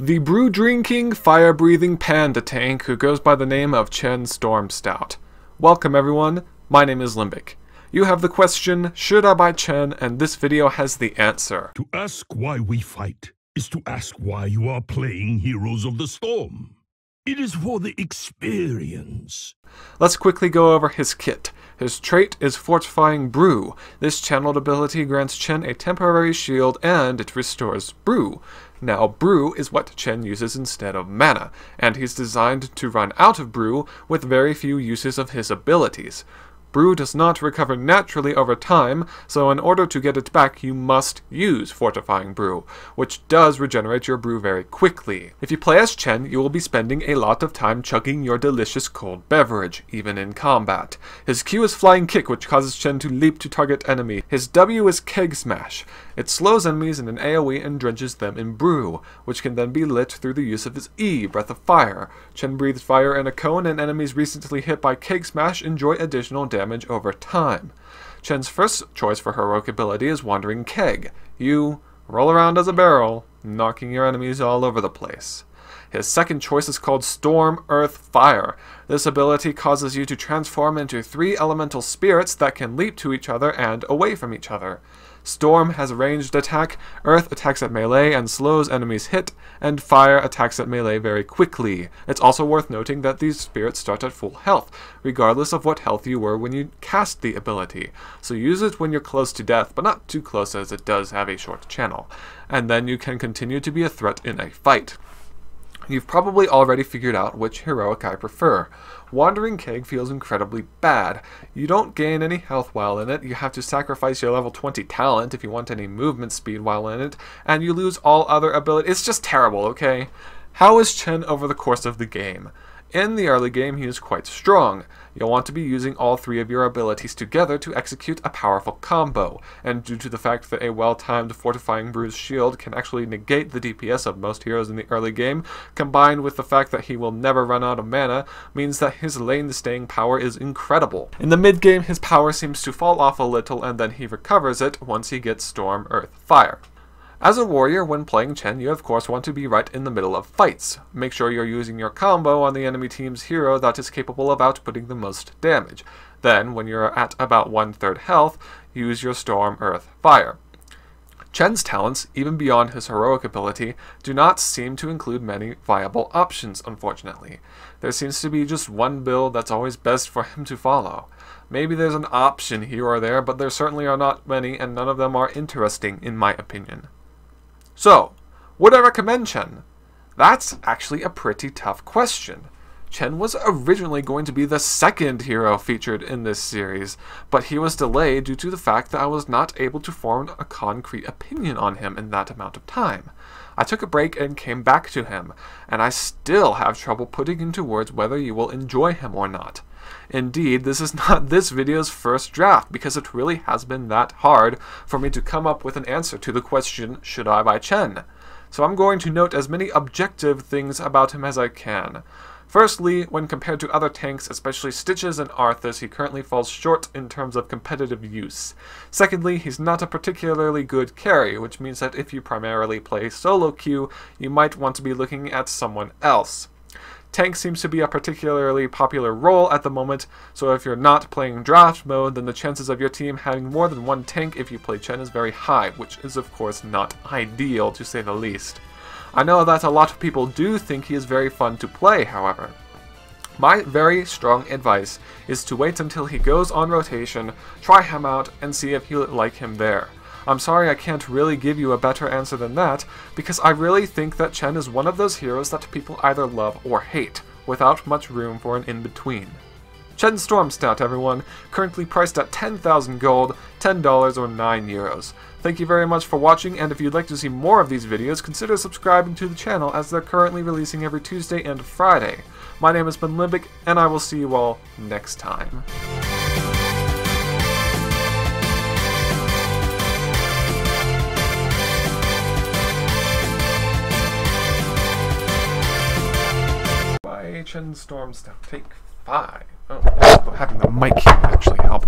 the brew-drinking, fire-breathing panda tank who goes by the name of Chen Stormstout. Welcome everyone, my name is Limbic. You have the question, should I buy Chen, and this video has the answer. To ask why we fight is to ask why you are playing Heroes of the Storm. It is for the experience. Let's quickly go over his kit. His trait is Fortifying Brew. This channeled ability grants Chen a temporary shield and it restores Brew. Now, Brew is what Chen uses instead of mana, and he's designed to run out of Brew with very few uses of his abilities. Brew does not recover naturally over time, so in order to get it back you must use Fortifying Brew, which does regenerate your brew very quickly. If you play as Chen, you will be spending a lot of time chugging your delicious cold beverage, even in combat. His Q is Flying Kick, which causes Chen to leap to target enemy. His W is Keg Smash. It slows enemies in an AoE and drenches them in brew, which can then be lit through the use of his E, Breath of Fire. Chen breathes fire in a cone, and enemies recently hit by Keg Smash enjoy additional damage over time. Chen's first choice for heroic ability is Wandering Keg. You roll around as a barrel, knocking your enemies all over the place. His second choice is called Storm, Earth, Fire. This ability causes you to transform into 3 elemental spirits that can leap to each other and away from each other. Storm has ranged attack, Earth attacks at melee and slows enemies hit, and Fire attacks at melee very quickly. It's also worth noting that these spirits start at full health, regardless of what health you were when you cast the ability. So use it when you're close to death, but not too close as it does have a short channel. And then you can continue to be a threat in a fight. You've probably already figured out which heroic I prefer. Wandering Keg feels incredibly bad. You don't gain any health while in it, you have to sacrifice your level 20 talent if you want any movement speed while in it, and you lose all other abilities. It's just terrible, okay? How is Chen over the course of the game? In the early game, he is quite strong. You'll want to be using all 3 of your abilities together to execute a powerful combo, and due to the fact that a well-timed Fortifying Brew's shield can actually negate the DPS of most heroes in the early game, combined with the fact that he will never run out of mana, means that his lane staying power is incredible. In the mid-game, his power seems to fall off a little, and then he recovers it once he gets Storm, Earth, Fire. As a warrior, when playing Chen, you of course want to be right in the middle of fights. Make sure you're using your combo on the enemy team's hero that is capable of outputting the most damage. Then, when you're at about 1/3 health, use your Storm, Earth, Fire. Chen's talents, even beyond his heroic ability, do not seem to include many viable options, unfortunately. There seems to be just one build that's always best for him to follow. Maybe there's an option here or there, but there certainly are not many, and none of them are interesting, in my opinion. So, would I recommend Chen? That's actually a pretty tough question. Chen was originally going to be the second hero featured in this series, but he was delayed due to the fact that I was not able to form a concrete opinion on him in that amount of time. I took a break and came back to him, and I still have trouble putting into words whether you will enjoy him or not. Indeed, this is not this video's first draft, because it really has been that hard for me to come up with an answer to the question, should I buy Chen? So I'm going to note as many objective things about him as I can. Firstly, when compared to other tanks, especially Stitches and Arthas, he currently falls short in terms of competitive use. Secondly, he's not a particularly good carry, which means that if you primarily play solo queue, you might want to be looking at someone else. Tank seems to be a particularly popular role at the moment, so if you're not playing draft mode, then the chances of your team having more than one tank if you play Chen is very high, which is of course not ideal, to say the least. I know that a lot of people do think he is very fun to play, however. My very strong advice is to wait until he goes on rotation, try him out, and see if you like him there. I'm sorry I can't really give you a better answer than that, because I really think that Chen is one of those heroes that people either love or hate, without much room for an in-between. Chen Stormstout, everyone, currently priced at 10,000 gold, $10 or €9. Thank you very much for watching, and if you'd like to see more of these videos, consider subscribing to the channel as they're currently releasing every Tuesday and Friday. My name has been Limbic, and I will see you all next time. Chen Stormstout, take 5. Oh, having the mic here actually help.